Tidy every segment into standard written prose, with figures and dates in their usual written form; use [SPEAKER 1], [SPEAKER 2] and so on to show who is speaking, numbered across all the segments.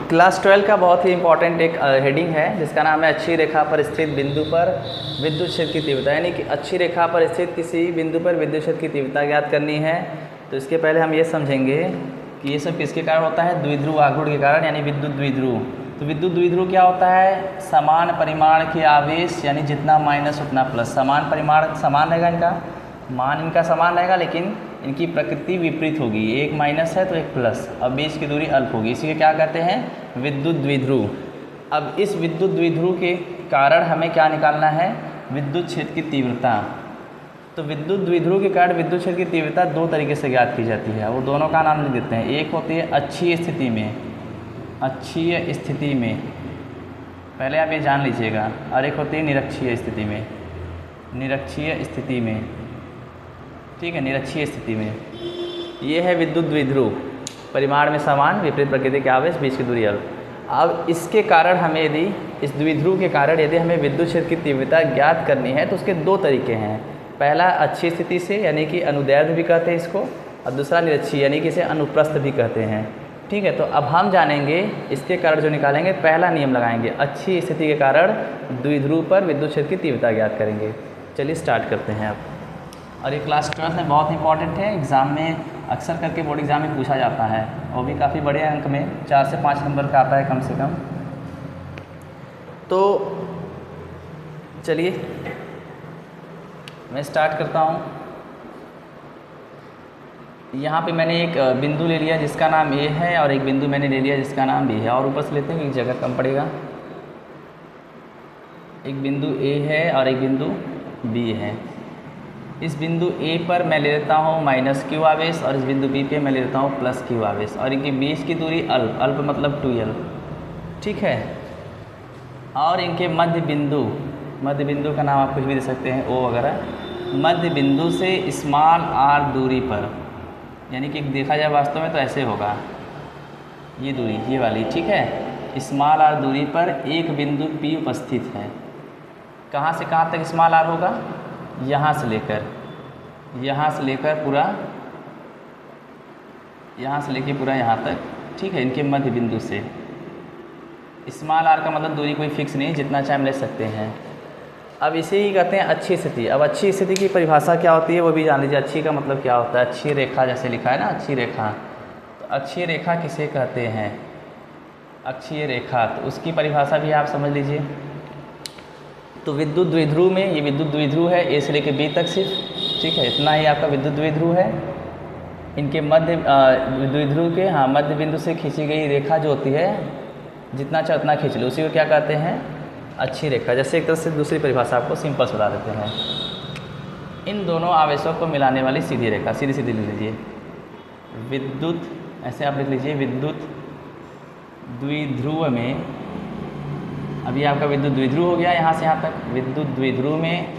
[SPEAKER 1] Class 12 का बहुत ही important एक हेडिंग है जिसका नाम है अच्छी रेखा पर स्थित बिंदु पर विद्युत क्षेत्र की तीव्रता, यानी कि अच्छी रेखा पर स्थित किसी बिंदु पर विद्युत क्षेत्र की तीव्रता ज्ञात करनी है। तो इसके पहले हम ये समझेंगे कि ये सब किसके कारण होता है, द्विध्रुव आघूर्ण के कारण, यानी विद्युत द्विध्रुव। तो विद्युत द्विध्रुव क्या होता है, समान परिमाण के आवेश, यानी जितना माइनस उतना प्लस, समान परिमाण समान रहेगा, इनका मान इनका समान रहेगा, लेकिन इनकी प्रकृति विपरीत होगी, एक माइनस है तो एक प्लस, अब बीच की दूरी अल्प होगी, इसी को क्या कहते हैं, विद्युत द्विध्रुव। अब इस विद्युत द्विध्रुव के कारण हमें क्या निकालना है, विद्युत क्षेत्र की तीव्रता। तो विद्युत द्विध्रुव के कारण विद्युत क्षेत्र की तीव्रता दो तरीके से ज्ञात की जाती है, वो दोनों का नाम लिख देते हैं। एक होती है अक्षीय स्थिति में, अक्षीय स्थिति में, पहले आप ये जान लीजिएगा, और एक होती है निरक्षीय स्थिति में, निरक्षीय स्थिति में, ठीक है, निरक्षीय स्थिति में। ये है विद्युत द्विध्रुव, परिमाण में समान, विपरीत प्रकृति के आवेश, बीच की दूरी अल्प। अब इसके कारण हमें यदि इस द्विध्रुव के कारण यदि हमें विद्युत क्षेत्र की तीव्रता ज्ञात करनी है तो उसके दो तरीके हैं। पहला अच्छी स्थिति से, यानी कि अनुदैर्ध्य भी कहते हैं इसको, और दूसरा निरक्षीय, यानी कि इसे अनुप्रस्थ भी कहते हैं। ठीक है, तो अब हम जानेंगे इसके कारण जो निकालेंगे, पहला नियम लगाएंगे, अच्छी स्थिति के कारण द्विध्रुव पर विद्युत क्षेत्र की तीव्रता ज्ञात करेंगे। चलिए स्टार्ट करते हैं अब। और ये क्लास 12 में बहुत इंपॉर्टेंट है, एग्ज़ाम में अक्सर करके बोर्ड एग्ज़ाम में पूछा जाता है, वो भी काफ़ी बड़े अंक में, 4 से 5 नंबर का आता है कम से कम। तो चलिए मैं स्टार्ट करता हूँ। यहाँ पे मैंने एक बिंदु ले लिया जिसका नाम ए है, और एक बिंदु मैंने ले लिया जिसका नाम बी है, और ऊपर से लेते हैं, एक जगह कम पड़ेगा। एक बिंदु ए है और एक बिंदु बी है। इस बिंदु ए पर मैं ले लेता हूँ माइनस क्यू आवेश, और इस बिंदु बी पे मैं ले लेता हूँ प्लस क्यू आवेश, और इनके बीच की दूरी अल्प, अल्प मतलब 2l, ठीक है। और इनके मध्य बिंदु का नाम आप कुछ भी दे सकते हैं, ओ वगैरह, मध्य बिंदु से स्मॉल r दूरी पर, यानी कि देखा जाए वास्तव में तो ऐसे होगा, ये दूरी ये वाली, ठीक है, स्मॉल r दूरी पर एक बिंदु P उपस्थित है। कहाँ से कहाँ तक स्मॉल r होगा, यहाँ से लेकर पूरा, यहाँ से लेकर पूरा यहाँ तक, ठीक है, इनके मध्य बिंदु से। स्मॉल r का मतलब दूरी कोई फिक्स नहीं, जितना चाहे हम ले सकते हैं। अब इसे ही कहते हैं अच्छी स्थिति। अब अच्छी स्थिति की परिभाषा क्या होती है वो भी जान लीजिए। अच्छी का मतलब क्या होता है, अच्छी रेखा, जैसे लिखा है ना अच्छी रेखा, तो अच्छी रेखा किसे कहते हैं, अक्षीय रेखा, तो उसकी परिभाषा भी आप समझ लीजिए। तो विद्युत द्विध्रुव में, ये विद्युत द्विध्रुव है, ए से लेकर बी तक सिर्फ, ठीक है, इतना ही आपका विद्युत द्विध्रुव है। इनके मध्य द्विध्रुव के मध्य बिंदु से खींची गई रेखा जो होती है, जितना चाहे उतना खींच लो, उसी को क्या कहते हैं, अच्छी रेखा। जैसे एक तरह से दूसरी परिभाषा आपको सिंपल बता देते हैं, इन दोनों आवेशों को मिलाने वाली सीधी रेखा, सीधी सीधी लिख लीजिए, विद्युत, ऐसे आप लिख लीजिए, विद्युत द्विध्रुव में, अभी आपका विद्युत द्विध्रुव हो गया यहाँ से यहाँ तक, विद्युत द्विध्रुव में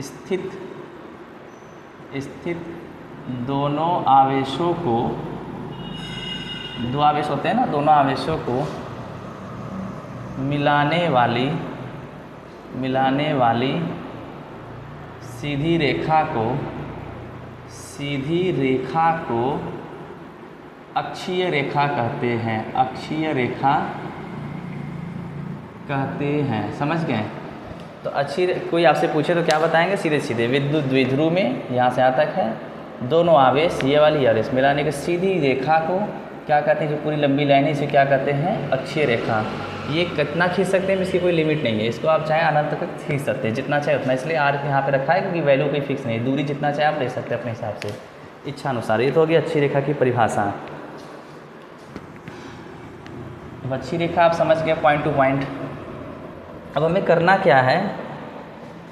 [SPEAKER 1] स्थित दोनों आवेशों को, दो आवेश होते हैं ना, दोनों आवेशों को मिलाने वाली सीधी रेखा को अक्षीय रेखा कहते हैं, अक्षीय रेखा कहते हैं, समझ गए। तो अच्छी, कोई आपसे पूछे तो क्या बताएंगे, सीधे सीधे विद्युत द्विध्रुव में यहाँ से यहाँ तक है, दोनों आवेश, ये वाली आवेश मिलाने की सीधी रेखा को क्या कहते हैं, जो पूरी लंबी लाइन है इसे क्या कहते हैं, अक्षीय रेखा। ये कितना खींच सकते हैं, इसकी कोई लिमिट नहीं है, इसको आप चाहे अनंत तक खींच सकते हैं, जितना चाहे उतना, इसलिए आर यहाँ पे रखा है क्योंकि वैल्यू कोई फिक्स नहीं है, दूरी जितना चाहे आप ले सकते हैं अपने हिसाब से, इच्छा अनुसार। ये तो होगी अच्छी रेखा की परिभाषा। अब अच्छी रेखा आप समझ गए पॉइंट टू पॉइंट। अब हमें करना क्या है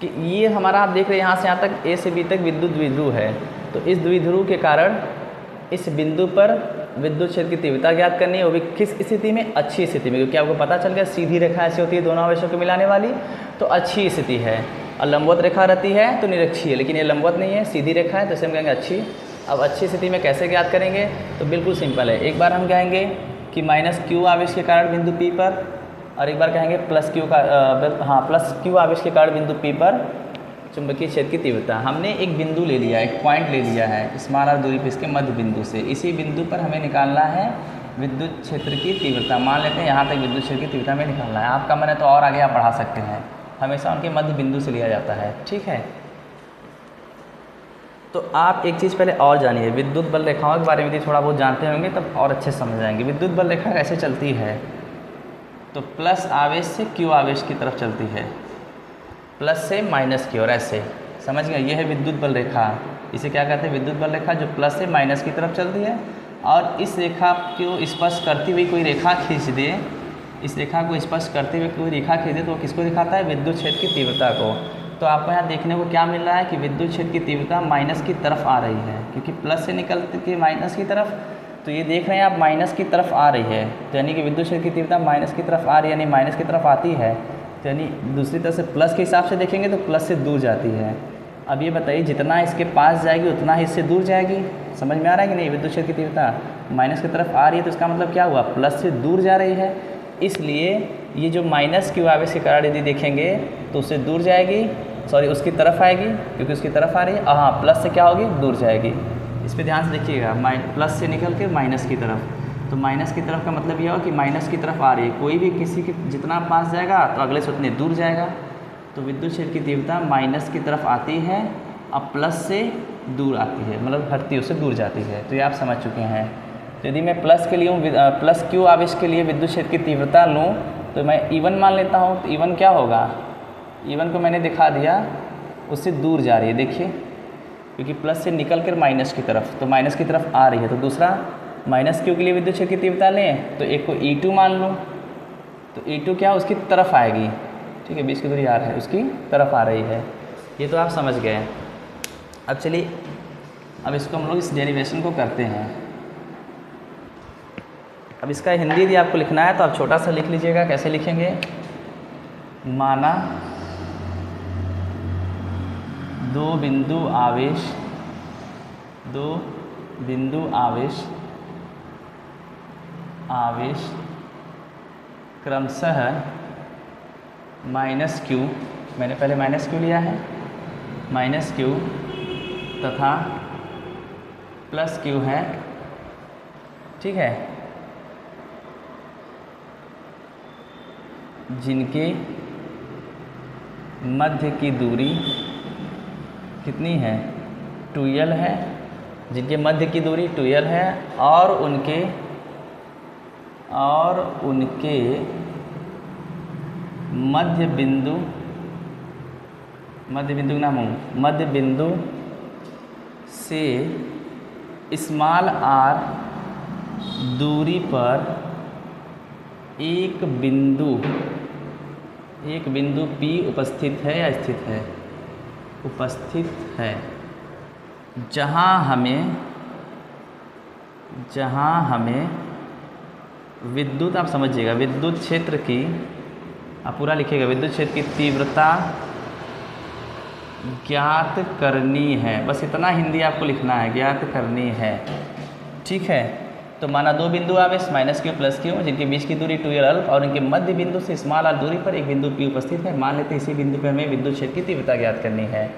[SPEAKER 1] कि ये हमारा, आप देख रहे हैं यहाँ से यहाँ तक, ए से बी तक विद्युत द्विध्रुव है, तो इस द्विध्रुव के कारण इस बिंदु पर विद्युत क्षेत्र की तीव्रता ज्ञात करनी है, वो भी किस स्थिति में, अच्छी स्थिति में, क्योंकि आपको पता चल गया सीधी रेखा ऐसी होती है दोनों आवेशों को मिलाने वाली, तो अच्छी स्थिति है। और लंबवत रेखा रहती है तो निरक्षीय, लेकिन ये लंबवत नहीं है, सीधी रेखा है, तो इसे हम कहेंगे अच्छी। अब अच्छी स्थिति में कैसे ज्ञात करेंगे, तो बिल्कुल सिंपल है। एक बार हम कहेंगे कि माइनस क्यू आवेश के कारण बिंदु P पर, और एक बार कहेंगे प्लस क्यू आवेश के कारण बिंदु P पर चुंबकीय क्षेत्र की तीव्रता। हमने एक बिंदु ले लिया, एक पॉइंट ले लिया है स्मॉल r दूरी पर इसके मध्य बिंदु से, इसी बिंदु पर हमें निकालना है विद्युत क्षेत्र की तीव्रता, मान लेते हैं यहाँ तक विद्युत क्षेत्र की तीव्रता में निकालना है। आपका मन है तो और आगे आप बढ़ा सकते हैं, हमेशा उनके मध्य बिंदु से लिया जाता है, ठीक है। तो आप एक चीज़ पहले और जानिए, विद्युत बल रेखाओं के बारे में भी थोड़ा बहुत जानते होंगे तब और अच्छे समझ आएंगे। विद्युत बल रेखा कैसे चलती है, तो प्लस आवेश से क्यू आवेश की तरफ चलती है, प्लस से माइनस की ओर, ऐसे समझ गए। ये है विद्युत बल रेखा, इसे क्या कहते हैं, विद्युत बल रेखा, जो प्लस से माइनस की तरफ चलती है। और इस रेखा को स्पर्श करती हुई कोई रेखा खींच दे, इस रेखा को स्पर्श करते हुए कोई रेखा खींच दे तो वो किसको दिखाता है, विद्युत क्षेत्र की तीव्रता को। तो आपको यहाँ देखने को क्या मिल रहा है कि विद्युत क्षेत्र की तीव्रता माइनस की तरफ आ रही है, क्योंकि प्लस से निकल के माइनस की तरफ, तो ये देख रहे हैं आप माइनस की तरफ आ रही है, तो यानी कि विद्युत क्षेत्र की तीव्रता माइनस की तरफ आ रही है, यानी माइनस की तरफ आती है, तो यानी दूसरी तरफ से प्लस के हिसाब से देखेंगे तो प्लस से दूर जाती है। अब ये बताइए, जितना इसके पास जाएगी उतना ही इससे दूर जाएगी, समझ में आ रहा है कि नहीं। विद्युत क्षेत्र की तीव्रता माइनस की तरफ आ रही है तो इसका मतलब क्या हुआ, प्लस से दूर जा रही है, इसलिए ये जो माइनस क्यू आवेश के कारण यदि देखेंगे तो उससे दूर जाएगी, सॉरी उसकी तरफ आएगी, क्योंकि उसकी तरफ आ रही है। हाँ, प्लस से क्या होगी, दूर जाएगी। इस पर ध्यान से देखिएगा, प्लस से निकल के माइनस की तरफ, तो माइनस की तरफ का मतलब यह हो कि माइनस की तरफ आ रही है, कोई भी किसी के जितना पास जाएगा तो अगले से उतने दूर जाएगा। तो विद्युत क्षेत्र की तीव्रता माइनस की तरफ आती है, अब प्लस से दूर आती है, मतलब हटती है, उससे दूर जाती है। तो ये आप समझ चुके हैं। तो यदि मैं प्लस के लिए प्लस क्यू आवेश के लिए विद्युत क्षेत्र की तीव्रता लूँ तो मैं E1 मान लेता हूँ, तो E1 क्या होगा, E1 को मैंने दिखा दिया, उससे दूर जा रही है, देखिए, क्योंकि प्लस से निकल कर माइनस की तरफ, तो माइनस की तरफ आ रही है। तो दूसरा माइनस क्यू के लिए विद्युत क्षेत्र की तीव्रता लें तो एक को E2 मान लूँ, तो E2 क्या उसकी तरफ आएगी, ठीक है, 20 की दूरी R है, उसकी तरफ आ रही है। ये तो आप समझ गए। अब चलिए, अब इसको हम लोग इस डेरिवेशन को करते हैं। अब इसका हिंदी यदि आपको लिखना है तो आप छोटा सा लिख लीजिएगा। कैसे लिखेंगे, माना दो बिंदु आवेश क्रमशः माइनस क्यू, मैंने पहले माइनस क्यू लिया है, माइनस क्यू तथा प्लस क्यू है, ठीक है, जिनके मध्य की दूरी कितनी है, 2l है, जिनके मध्य की दूरी 2l है, और उनके मध्य बिंदु से स्मॉल r दूरी पर एक बिंदु P उपस्थित है या स्थित है, उपस्थित है, जहाँ हमें विद्युत, आप समझिएगा, विद्युत क्षेत्र की, आप पूरा लिखिएगा, विद्युत क्षेत्र की तीव्रता ज्ञात करनी है। बस इतना हिंदी आपको लिखना है, ज्ञात करनी है, ठीक है। तो माना दो बिंदु आवेश माइनस क्यू प्लस क्यू, जिनके बीच की दूरी 2l और उनके मध्य बिंदु से स्मॉल r दूरी पर एक बिंदु P उपस्थित है। मान लेते हैं इसी बिंदु पर हमें विद्युत क्षेत्र की तीव्रता ज्ञात करनी है।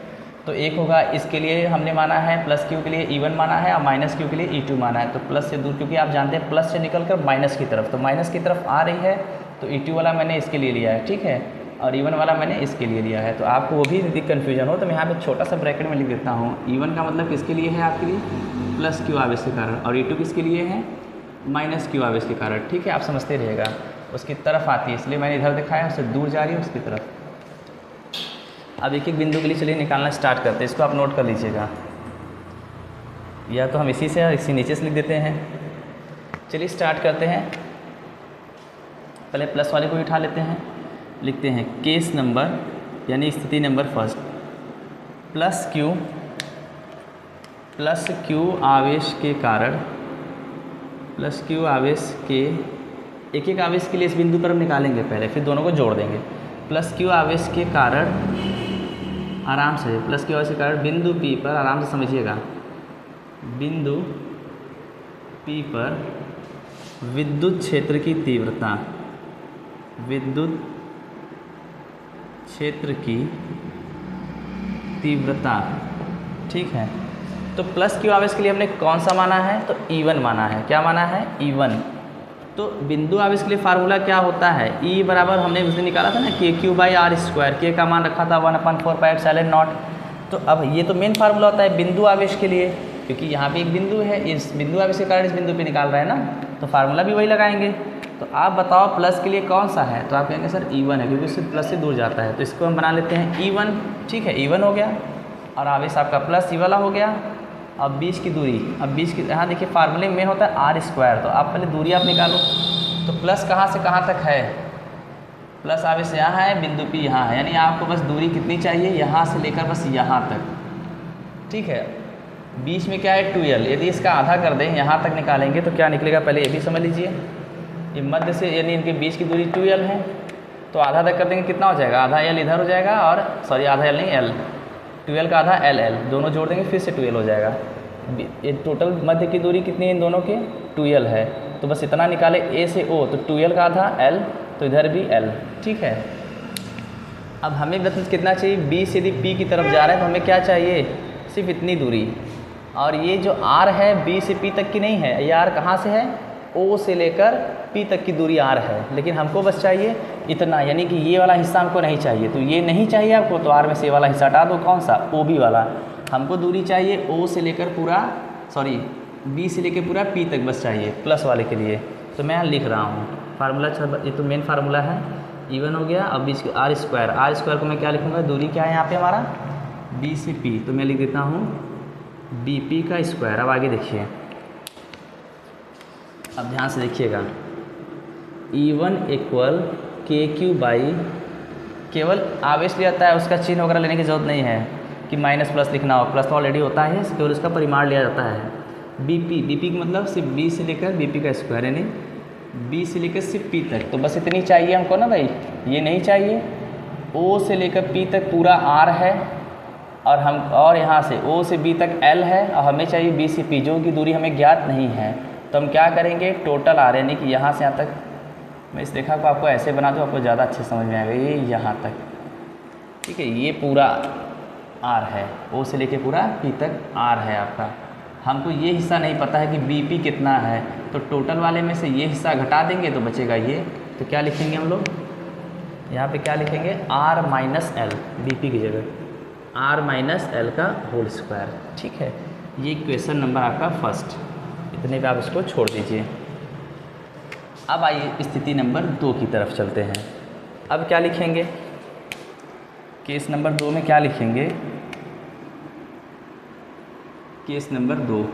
[SPEAKER 1] तो एक होगा, इसके लिए हमने माना है प्लस क्यू के लिए E1 माना है और माइनस क्यू के लिए E2 माना है। तो प्लस से दूर, क्योंकि आप जानते हैं प्लस से निकल कर माइनस की तरफ, तो माइनस की तरफ आ रही है, तो E2 वाला मैंने इसके लिए लिया है, ठीक है, और E1 वाला मैंने इसके लिए लिया है। तो आपको वो भी यदि कन्फ्यूजन हो तो मैं यहाँ पे छोटा सा ब्रैकेट में लिख देता हूँ। E1 का मतलब किसके लिए है, आपके लिए प्लस क्यू आवेश के कारण, और E2 किसके लिए है, माइनस क्यू आवेश के कारण, ठीक है। आप समझते रहिएगा, उसकी तरफ आती है, इसलिए मैंने इधर दिखाया, उससे दूर जा रही है उसकी तरफ। अब एक एक बिंदु के लिए चलिए निकालना स्टार्ट करते हैं। इसको आप नोट कर लीजिएगा, या तो हम इसी से इसी नीचे से लिख देते हैं। चलिए स्टार्ट करते हैं। पहले प्लस वाले को उठा लेते हैं, लिखते हैं केस नंबर यानी स्थिति नंबर फर्स्ट, प्लस क्यू आवेश के कारण, प्लस क्यू आवेश के एक एक आवेश के लिए इस बिंदु पर हम निकालेंगे पहले, फिर दोनों को जोड़ देंगे। प्लस क्यू आवेश के कारण, आराम से, प्लस क्यू आवेश के कारण बिंदु P पर, आराम से समझिएगा, बिंदु P पर विद्युत क्षेत्र की तीव्रता, विद्युत क्षेत्र की तीव्रता, ठीक है। तो प्लस क्यू आवेश के लिए हमने कौन सा माना है, तो E1 माना है। क्या माना है, E1। तो बिंदु आवेश के लिए फार्मूला क्या होता है, E बराबर हमने उस दिन निकाला था ना KQ/R², K का मान रखा था 1/4πε0। तो अब ये तो मेन फार्मूला होता है बिंदु आवेश के लिए, क्योंकि यहाँ पे एक बिंदु है, इस बिंदु आवेश के कारण इस बिंदु पे निकाल रहे हैं ना, तो फार्मूला भी वही लगाएंगे। तो आप बताओ प्लस के लिए कौन सा है, तो आप कहेंगे सर E1 है, क्योंकि उससे प्लस से दूर जाता है, तो इसको हम बना लेते हैं E1। ठीक है, E1 हो गया, और आवेश आपका प्लस E वाला हो गया। अब 20 की दूरी, अब 20 की, यहाँ देखिए फार्मूले में होता है R², तो आप पहले दूरी आप निकालो। तो प्लस कहाँ से कहाँ तक है, प्लस आवेश यहाँ है, बिंदु P यहाँ है, यानी आपको बस दूरी कितनी चाहिए, यहाँ से लेकर बस यहाँ तक। ठीक है, बीच में क्या है 2L, यदि इसका आधा कर दें, यहाँ तक निकालेंगे तो क्या निकलेगा, पहले ये भी समझ लीजिए। ये मध्य से यानी इनके बीच की दूरी 2L है, तो आधा तक कर देंगे कितना हो जाएगा, आधा L इधर हो जाएगा, और सॉरी आधा L नहीं L, 2L का आधा LL, दोनों जोड़ देंगे फिर से 2L हो जाएगा। ये टोटल मध्य की दूरी कितनी है इन दोनों के, 2L है, तो बस इतना निकाले A से O, तो 2L का आधा L, तो इधर भी L। ठीक है, अब हमें बस कितना चाहिए, B से यदि P की तरफ जा रहा है तो हमें क्या चाहिए, सिर्फ इतनी दूरी। और ये जो R है B से P तक की नहीं है, ये R कहाँ से है, O से लेकर P तक की दूरी R है, लेकिन हमको बस चाहिए इतना, यानी कि ये वाला हिस्सा हमको नहीं चाहिए। तो ये नहीं चाहिए आपको, तो R में से ये वाला हिस्सा हटा दो, कौन सा, OB वाला। हमको दूरी चाहिए O से लेकर पूरा, सॉरी B से लेकर पूरा P तक बस चाहिए, प्लस वाले के लिए। तो मैं यहाँ लिख रहा हूँ फार्मूला, ये तो मेन फार्मूला है, E1 हो गया। अब बीच R² को मैं क्या लिखूँगा, दूरी क्या है यहाँ पे हमारा, B से P, तो मैं लिख देता हूँ BP का स्क्वायर। अब आगे देखिए, अब ध्यान से देखिएगा, E1 = KQ/, केवल आवेश लिया जाता है, उसका चिन्ह वगैरह लेने की जरूरत नहीं है कि माइनस प्लस लिखना हो, प्लस तो ऑलरेडी होता है, केवल उसका परिमाण लिया जाता है। BP का मतलब सिर्फ B से लेकर BP का स्क्वायर, यानी B से लेकर सिर्फ P तक, तो बस इतनी चाहिए हमको ना भाई, ये नहीं चाहिए। O से लेकर P तक पूरा R है, और यहाँ से O से B तक L है, और हमें चाहिए B से P, जो की दूरी हमें ज्ञात नहीं है। तो हम क्या करेंगे, टोटल R, यानी कि यहाँ से यहाँ तक, मैं इस रेखा को आपको ऐसे बना दूँ, आपको ज़्यादा अच्छे समझ में आएगा, ये यहाँ तक। ठीक है, ये पूरा R है, O से लेके पूरा P तक R है आपका। हमको ये हिस्सा नहीं पता है कि BP कितना है, तो टोटल वाले में से ये हिस्सा घटा देंगे तो बचेगा ये। तो क्या लिखेंगे हम लोग, यहाँ पे क्या लिखेंगे, R-L, BP की जगह R-L का होल स्क्वायर। ठीक है, ये क्वेश्चन नंबर आपका फर्स्ट, इतने पे आप इसको छोड़ दीजिए। अब आइए स्थिति नंबर 2 की तरफ चलते हैं। अब क्या लिखेंगे, केस नंबर 2 में क्या लिखेंगे, केस नंबर 2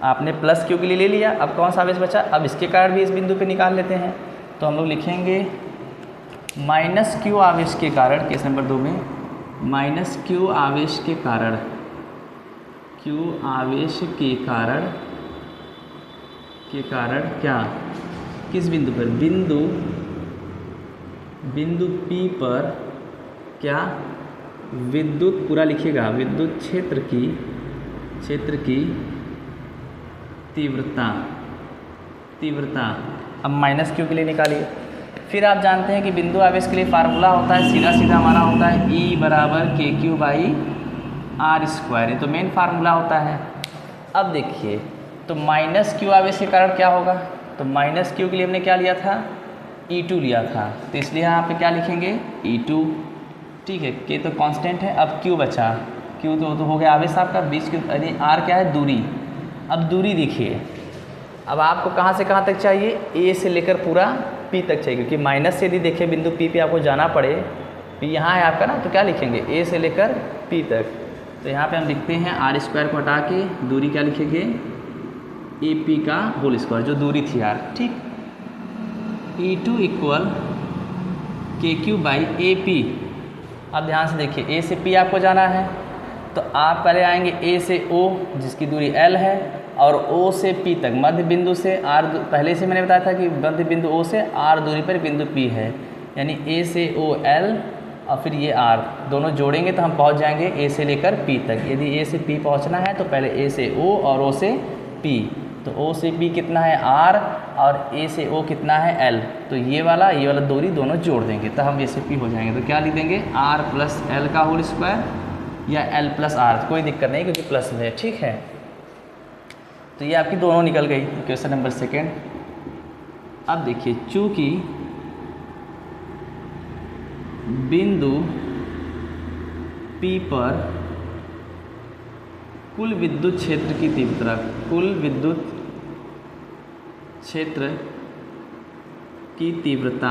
[SPEAKER 1] आपने प्लस क्यू के लिए ले लिया। अब कौन सा आवेश बचा, अब इसके कारण भी इस बिंदु पे निकाल लेते हैं। तो हम लोग लिखेंगे -Q आवेश के कारण, केस नंबर 2 में -Q आवेश के कारण, Q आवेश के कारण क्या, किस बिंदु पर, बिंदु P पर क्या, विद्युत, पूरा लिखिएगा, विद्युत क्षेत्र की तीव्रता। अब -Q के लिए निकालिए। फिर आप जानते हैं कि बिंदु आवेश के लिए फार्मूला होता है, सीधा हमारा होता है E = KQ/R², ये तो मेन फार्मूला होता है। अब देखिए, तो -Q आवेश के कारण क्या होगा, तो -Q के लिए हमने क्या लिया था, E2 लिया था, तो इसलिए यहाँ पे क्या लिखेंगे, E2। ठीक है, K तो कांस्टेंट है। अब Q बचा, Q तो हो गया आवेश आपका, बीच की, यानी R क्या है, दूरी। अब दूरी देखिए, अब आपको कहाँ से कहाँ तक चाहिए, A से लेकर पूरा P तक चाहिए, क्योंकि माइनस से यदि देखिए बिंदु P पे आपको जाना पड़े, P यहाँ है आपका ना, तो क्या लिखेंगे, A से लेकर P तक। तो यहाँ पे हम लिखते हैं R² को हटा के दूरी क्या लिखेंगे, AP का होल स्क्वायर, जो दूरी थी R। ठीक, E2 = KQ/AP। अब ध्यान से देखिए, A से P आपको जाना है, तो आप पहले आएंगे A से O, जिसकी दूरी L है, और O से P तक, मध्य बिंदु से R, पहले से मैंने बताया था कि मध्य बिंदु O से R दूरी पर बिंदु P है, यानी A से O L, और फिर ये R, दोनों जोड़ेंगे तो हम पहुंच जाएंगे A से लेकर P तक। यदि A से P पहुंचना है तो पहले A से O और O से P, तो O से P कितना है R, और A से O कितना है L, तो ये वाला दूरी दोनों जोड़ देंगे तो हम A से P हो जाएंगे। तो क्या लिख देंगे, R+L का होल स्क्वायर या L+R, कोई दिक्कत नहीं क्योंकि प्लस में है। ठीक है, तो ये आपकी दोनों निकल गई, क्वेश्चन नंबर 2। अब देखिए, चूँकि बिंदु P पर कुल विद्युत क्षेत्र की तीव्रता, कुल विद्युत क्षेत्र की तीव्रता,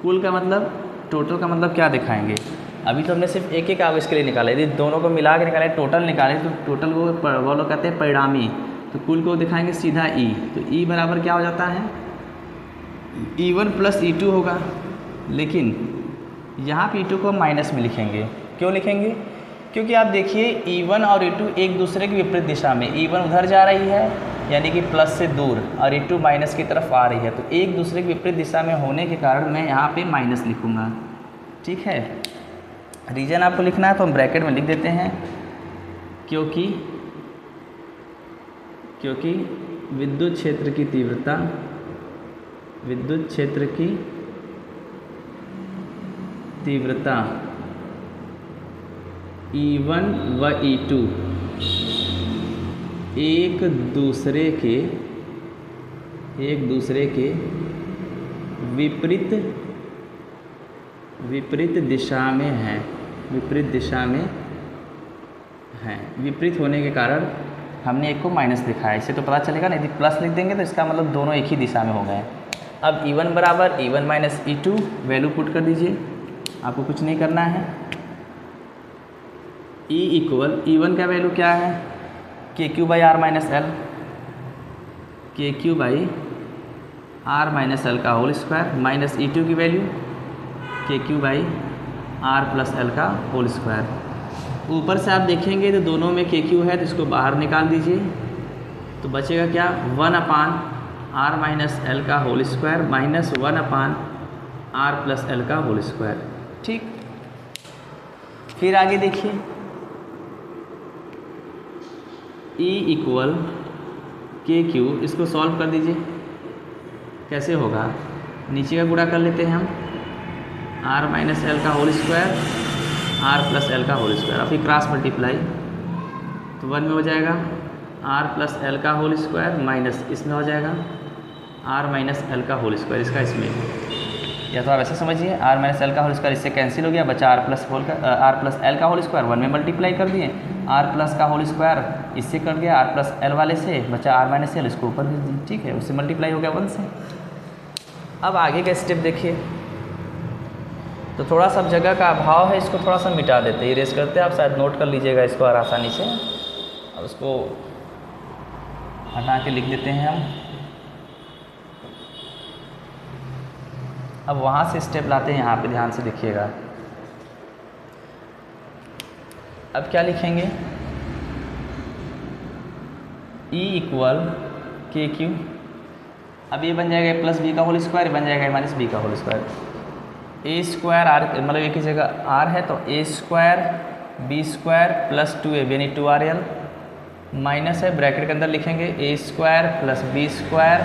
[SPEAKER 1] कुल का मतलब टोटल का मतलब क्या दिखाएंगे? अभी तो हमने सिर्फ एक एक आवेश के लिए निकाला, यदि दोनों को मिला के निकाले, टोटल निकाले, तो टोटल को वो लोग कहते हैं परिणामी, तो कुल को दिखाएंगे सीधा E। तो E बराबर क्या हो जाता है? E1 प्लस E2 होगा। लेकिन यहाँ पे E2 को माइनस में लिखेंगे। क्यों लिखेंगे? क्योंकि आप देखिए E1 और E2 एक दूसरे की विपरीत दिशा में, E1 उधर जा रही है यानी कि प्लस से दूर, और E2 माइनस की तरफ आ रही है, तो एक दूसरे की विपरीत दिशा में होने के कारण मैं यहाँ पे माइनस लिखूँगा। ठीक है, रीजन आपको लिखना है तो हम ब्रैकेट में लिख देते हैं, क्योंकि विद्युत क्षेत्र की तीव्रता, विद्युत क्षेत्र की तीव्रता E1 व E2 एक दूसरे के विपरीत दिशा में हैं, विपरीत होने के कारण हमने एक को माइनस लिखा है। इससे तो पता चलेगा ना, यदि प्लस लिख देंगे तो इसका मतलब दोनों एक ही दिशा में हो गए। अब E1 बराबर E1 minus E2 value put कर दीजिए, आपको कुछ नहीं करना है। E इक्वल E1 का वैल्यू क्या है? KQ by R minus L, KQ by R minus L का होल स्क्वायर, माइनस E2 की value KQ by R plus L का होल स्क्वायर। ऊपर से आप देखेंगे तो दोनों में KQ है, तो इसको बाहर निकाल दीजिए, तो बचेगा क्या? 1 अपान आर माइनस एल का whole square minus 1 upon R plus L का होल स्क्वायर। ठीक, फिर आगे देखिए, E इक्वल KQ, इसको सॉल्व कर दीजिए। कैसे होगा? नीचे का गुणा कर लेते हैं हम, आर माइनस एल का whole square R plus L का होल स्क्वायर, और फिर क्रॉस मल्टीप्लाई, तो 1 में हो जाएगा आर प्लस एल का होल स्क्वायर माइनस इसमें हो जाएगा आर माइनस एल का होल स्क्वायर, इसका इसमें, या तो आप ऐसे समझिए आर माइनस एल का होल स्क्वायर इससे कैंसिल हो गया, बचा आर प्लस एल का होल स्क्वायर, 1 में मल्टीप्लाई कर दिए, आर प्लस का होल स्क्वायर इससे कट गया, आर प्लस एल वाले से बचा आर माइनस एल, इसको ऊपर भेज दिए। ठीक है, उससे मल्टीप्लाई हो गया 1 से। अब आगे का स्टेप देखिए, तो थोड़ा सा जगह का अभाव है, इसको थोड़ा सा मिटा देते हैं, इरेज करते हैं, आप शायद नोट कर लीजिएगा इसको और आसानी से, और उसको हटा के लिख देते हैं हम। अब वहाँ से स्टेप लाते हैं यहाँ पे, ध्यान से देखिएगा। अब क्या लिखेंगे? E इक्वल KQ, अब ये बन जाएगा प्लस बी का होल स्क्वायर, बन जाएगा माइनस बी का whole square, A square R, मतलब एक ही जगह आर है तो A square B square plus 2ab यानी 2RL, माइनस है ब्रैकेट के अंदर लिखेंगे A square plus B square,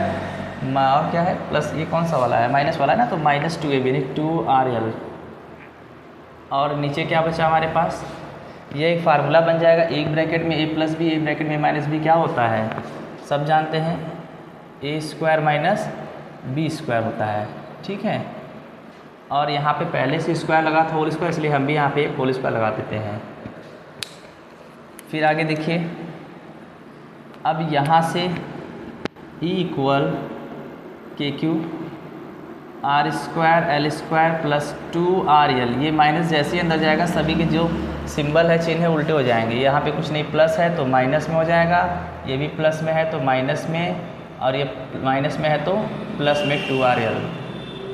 [SPEAKER 1] और क्या है प्लस, ये कौन सा वाला है? माइनस वाला है ना, तो माइनस 2ab यानी 2RL, और नीचे क्या बचा हमारे पास? ये एक फार्मूला बन जाएगा, एक ब्रैकेट में a प्लस बी, एक ब्रैकेट में माइनस बी, क्या होता है सब जानते हैं, ए स्क्वायर माइनस बी स्क्वायर होता है। ठीक है, और यहाँ पे पहले से स्क्वायर लगा था होल स्क्वायर, इसलिए हम भी यहाँ पे होल स्क्वायर लगा देते हैं। फिर आगे देखिए, अब यहाँ से E equal KQ R square L square plus 2RL, ये माइनस जैसे ही अंदर जाएगा सभी के जो सिंबल है, चिन्ह है, उल्टे हो जाएंगे। यहाँ पे कुछ नहीं, प्लस है तो माइनस में हो जाएगा, ये भी प्लस में है तो माइनस में, और ये माइनस में है तो प्लस में 2RL।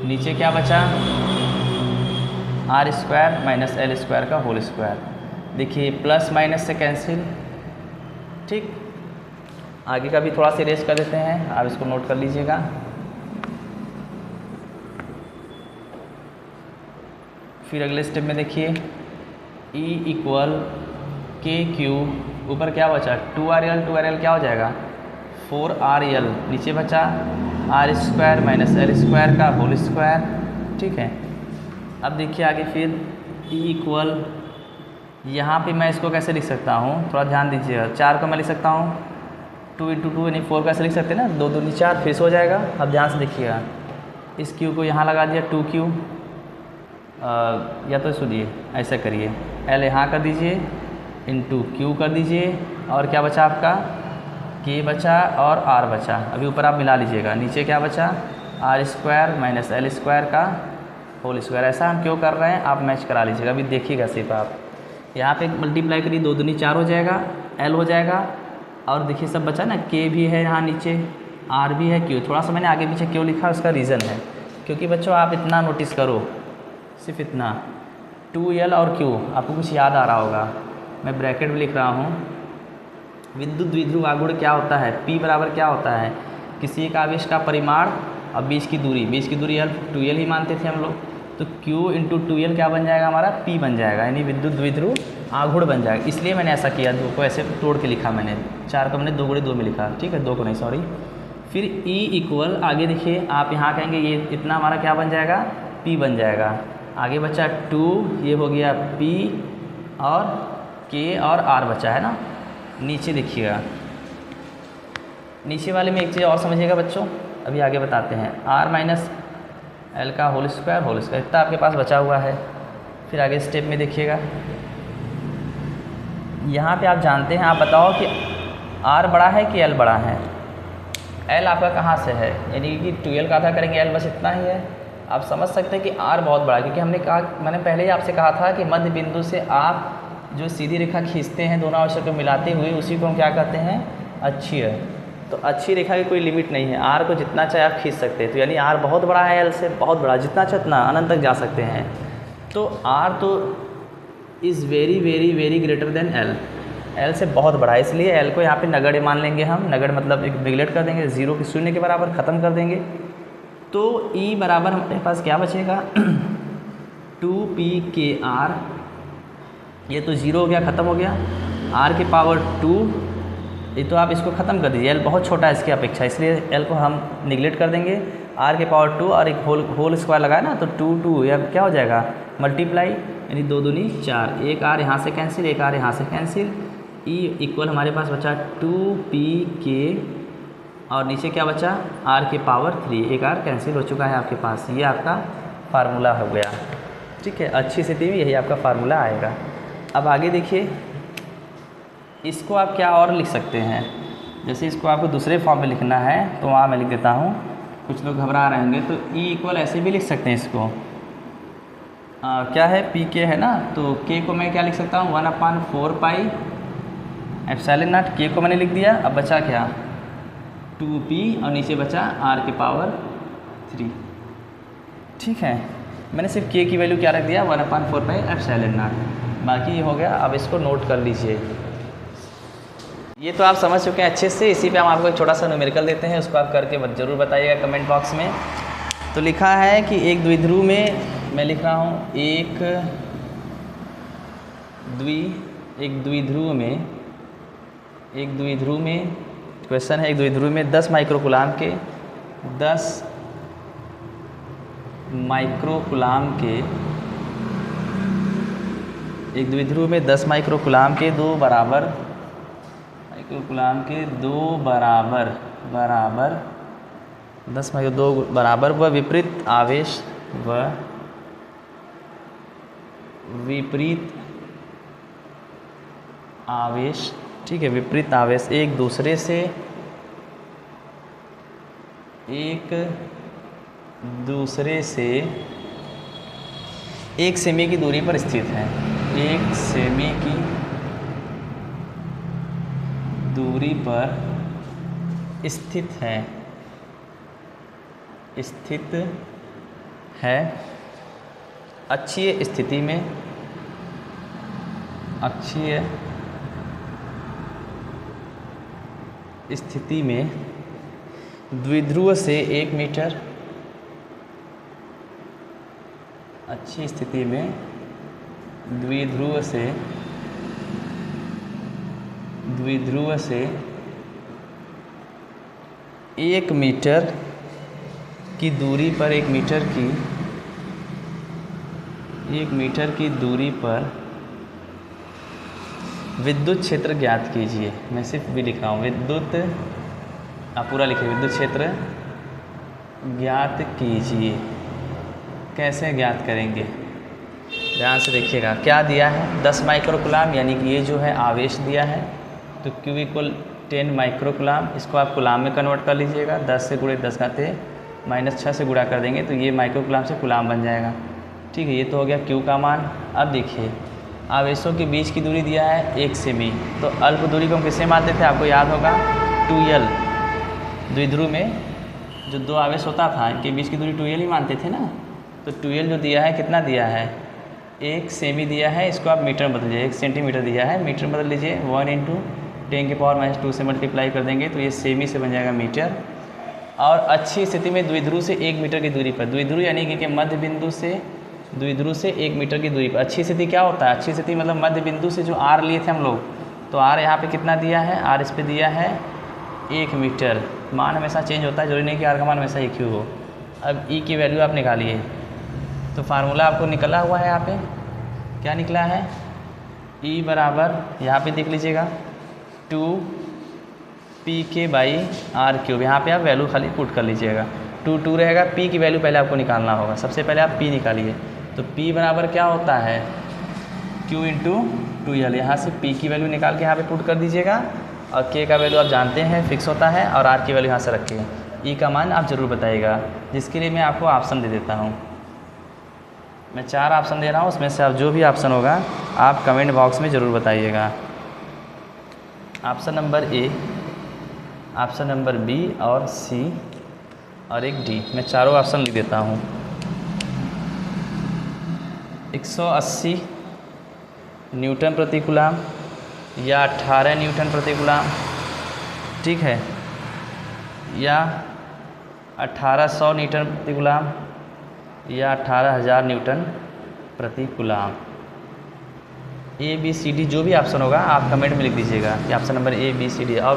[SPEAKER 1] नीचे क्या बचा? R square minus L square का होल स्क्वायर। देखिए प्लस माइनस से कैंसिल। ठीक, आगे का भी थोड़ा सा इरेज कर देते हैं, आप इसको नोट कर लीजिएगा। फिर अगले स्टेप में देखिए, E इक्वल KQ, ऊपर क्या बचा 2RL, 2RL क्या हो जाएगा 4RL, नीचे बचा R square minus L square का होल स्क्वायर। ठीक है, अब देखिए आगे फिर E इक्वल, यहाँ पे मैं इसको कैसे लिख सकता हूँ, थोड़ा ध्यान दीजिएगा, 4 को मैं लिख सकता हूँ 2 इंटू 2 यानी 4 का ऐसे लिख सकते हैं ना, 2 दूनी 4, फिर से हो जाएगा। अब ध्यान से देखिएगा, इस क्यू को यहाँ लगा दिया 2Q, या तो सुनिए ऐसा करिए, L यहाँ कर दीजिए, इंटू Q कर दीजिए, और क्या बचा आपका K बचा और R बचा। अभी ऊपर आप मिला लीजिएगा, नीचे क्या बचा R² माइनस L² का होल स्क्वायर। ऐसा हम क्यों कर रहे हैं आप मैच करा लीजिएगा। अभी देखिएगा सिर्फ आप यहाँ पे मल्टीप्लाई करिए, 2 दूनी 4 हो जाएगा, L हो जाएगा, और देखिए सब बचा ना, K भी है यहाँ नीचे, R भी है, Q। थोड़ा सा मैंने आगे पीछे क्यों लिखा उसका रीज़न है, क्योंकि बच्चों आप इतना नोटिस करो, सिर्फ इतना 2L और Q, आपको कुछ याद आ रहा होगा, मैं ब्रैकेट भी लिख रहा हूँ। विद्युत द्विध्रुव आघूर्ण क्या होता है, P बराबर क्या होता है, किसी एक आवेश का परिमाण और बीच की दूरी, L 2L ही मानते थे हम लोग, तो Q इंटू 2L क्या बन जाएगा हमारा, P बन जाएगा, यानी विद्युत द्विध्रुव आघूर्ण बन जाएगा। इसलिए मैंने ऐसा किया, 2 को ऐसे तोड़ के लिखा मैंने, 4 को मैंने 2 गुणे 2 में लिखा, ठीक है, 2 को नहीं, सॉरी। फिर E इक्वल, आगे देखिए आप यहाँ कहेंगे ये इतना हमारा क्या बन जाएगा, P बन जाएगा। आगे बचा 2, ये हो गया P, और K और R बचा है ना। नीचे देखिएगा, नीचे वाले में एक चीज़ और समझिएगा बच्चों, अभी आगे बताते हैं। R माइनस L का होल स्क्वायर इतना आपके पास बचा हुआ है। फिर आगे स्टेप में देखिएगा, यहाँ पे आप जानते हैं, आप बताओ कि R बड़ा है कि L बड़ा है। L आपका कहाँ से है, यानी कि 2L का आधा करेंगे, L बस इतना ही है। आप समझ सकते हैं कि R बहुत बड़ा है, क्योंकि मैंने पहले ही आपसे कहा था कि मध्य बिंदु से आप जो सीधी रेखा खींचते हैं दोनों आवेशों को मिलाते हुए, उसी को हम क्या कहते हैं, अक्षीय। तो अच्छी रेखा की कोई लिमिट नहीं है, R को जितना चाहे आप खींच सकते हैं। तो यानी R बहुत बड़ा है L से, बहुत बड़ा, जितना चाहे उतना अनंत तक जा सकते हैं। तो R तो is very very very greater than L से बहुत बड़ा है, इसलिए L को यहाँ पे नगण्य मान लेंगे हम। नगण्य मतलब एक निगलेक्ट कर देंगे, 0 के शून्य के बराबर ख़त्म कर देंगे। तो E बराबर हमारे पास क्या बचेगा 2PKR, ये तो 0 हो गया, ख़त्म हो गया। R की पावर 2, ये तो आप इसको ख़त्म कर दीजिए, L बहुत छोटा है इसकी अपेक्षा, इसलिए L को हम निगलेक्ट कर देंगे। R की पावर 2 और एक होल स्क्वायर लगाए ना, तो 2 या क्या हो जाएगा मल्टीप्लाई, यानी 2 दूनी 4, एक R यहाँ से कैंसिल, एक R यहाँ से कैंसिल। E इक्वल हमारे पास बचा 2PK, और नीचे क्या बचा R की पावर 3, एक R कैंसिल हो चुका है आपके पास। ये आपका फार्मूला हो गया, ठीक है। अच्छी स्थिति में यही आपका फार्मूला आएगा। अब आगे देखिए, इसको आप क्या और लिख सकते हैं, जैसे इसको आपको दूसरे फॉर्म में लिखना है तो वहाँ मैं लिख देता हूँ, कुछ लोग घबरा रहे होंगे। तो E इक्वल ऐसे भी लिख सकते हैं इसको, क्या है PK है ना, तो K को मैं क्या लिख सकता हूँ 1/4 पाई एप्सिलॉन नॉट। K को मैंने लिख दिया, अब बचा क्या 2P, और नीचे बचा R की पावर 3, ठीक है। मैंने सिर्फ K की वैल्यू क्या रख दिया 1/4 पाई एप्सिलॉन नॉट, बाकी ये हो गया। अब इसको नोट कर लीजिए, ये तो आप समझ चुके हैं अच्छे से। इसी पे हम आपको एक छोटा सा न्यूमेरिकल देते हैं, उसको आप करके ज़रूर बताइएगा कमेंट बॉक्स में। तो लिखा है कि एक द्विध्रुव में, मैं लिख रहा हूँ एक द्विध्रुव में क्वेश्चन है, एक द्विध्रुव में 10 माइक्रोकुलाम के एक द्विध्रुव में 10 माइक्रोकुलाम के दो बराबर 10 माइक्रो 2 बराबर व विपरीत आवेश, ठीक है, विपरीत आवेश एक दूसरे से 1 सेमी की दूरी पर स्थित है, 1 सेमी की दूरी पर स्थित है अक्षीय स्थिति में द्विध्रुव से 1 मीटर, अच्छी स्थिति में द्विध्रुव से 1 मीटर की दूरी पर 1 मीटर की दूरी पर विद्युत क्षेत्र ज्ञात कीजिए। मैं सिर्फ भी लिख रहा हूँ, विद्युत, आप पूरा लिखिए, विद्युत क्षेत्र ज्ञात कीजिए। कैसे ज्ञात करेंगे, ध्यान से देखिएगा। क्या दिया है, 10 माइक्रोकुलाम, यानी कि ये जो है आवेश दिया है, तो Q इक्वल 10 माइक्रोकुलाम। इसको आप कुलाम में कन्वर्ट कर लीजिएगा, 10 से गुणे 10 घाते -6 से गुणा कर देंगे तो ये माइक्रोकुलाम से कुलाम बन जाएगा। ठीक है, ये तो हो गया Q का मान। अब देखिए आवेशों के बीच की दूरी दिया है 1 सेमी, तो अल्प दूरी को हम किससे मानते थे, आपको याद होगा 2L। द्विध्रुव में जो दो आवेश होता था इनके बीच की दूरी 2L ही मानते थे ना। तो 2L जो दिया है, कितना दिया है, 1 सेमी दिया है, इसको आप मीटर में बदल लीजिए, 1 सेंटीमीटर दिया है, मीटर में बदल लीजिए, 1 × 10⁻² से मल्टीप्लाई कर देंगे तो ये सेमी से बन जाएगा मीटर। और अच्छी स्थिति में द्विध्रुव से 1 मीटर की दूरी पर, द्विध्रुव यानी कि मध्य बिंदु से द्विध्रुव से 1 मीटर की दूरी पर। अच्छी स्थिति क्या होता है, अच्छी स्थिति मतलब मध्य बिंदु से जो R लिए थे हम लोग, तो R यहाँ पे कितना दिया है, R इस पे दिया है 1 मीटर। मान हमेशा चेंज होता है, जरूरी नहीं कि R का मान हमेशा एक ही हो। अब E की वैल्यू आप निकालिए, तो फार्मूला आपको निकला हुआ है यहाँ पे, क्या निकला है, E बराबर यहाँ पे देख लीजिएगा 2pk/r³। यहाँ पे आप वैल्यू खाली पुट कर लीजिएगा, 2 रहेगा, P की वैल्यू पहले आपको निकालना होगा। सबसे पहले आप P निकालिए, तो P बराबर क्या होता है, Q × 2L। यहाँ से P की वैल्यू निकाल के यहाँ पे पुट कर दीजिएगा, और K का वैल्यू आप जानते हैं फिक्स होता है, और R की वैल्यू यहाँ से रखिए। E का मान आप ज़रूर बताइएगा, जिसके लिए मैं आपको ऑप्शन दे देता हूँ। मैं 4 ऑप्शन दे रहा हूँ, उसमें से आप जो भी ऑप्शन होगा आप कमेंट बॉक्स में ज़रूर बताइएगा। Option number A, option number B और C और एक D। मैं चारों ऑप्शन लिख देता हूँ। 180 न्यूटन प्रति कूलाम या 18 न्यूटन प्रति कूलाम, ठीक है, या 1800 न्यूटन प्रति कूलाम या 18,000 न्यूटन प्रति coulomb. A B C D जो भी ऑप्शन होगा आप कमेंट में लिख दीजिएगा कि option number A B C D। और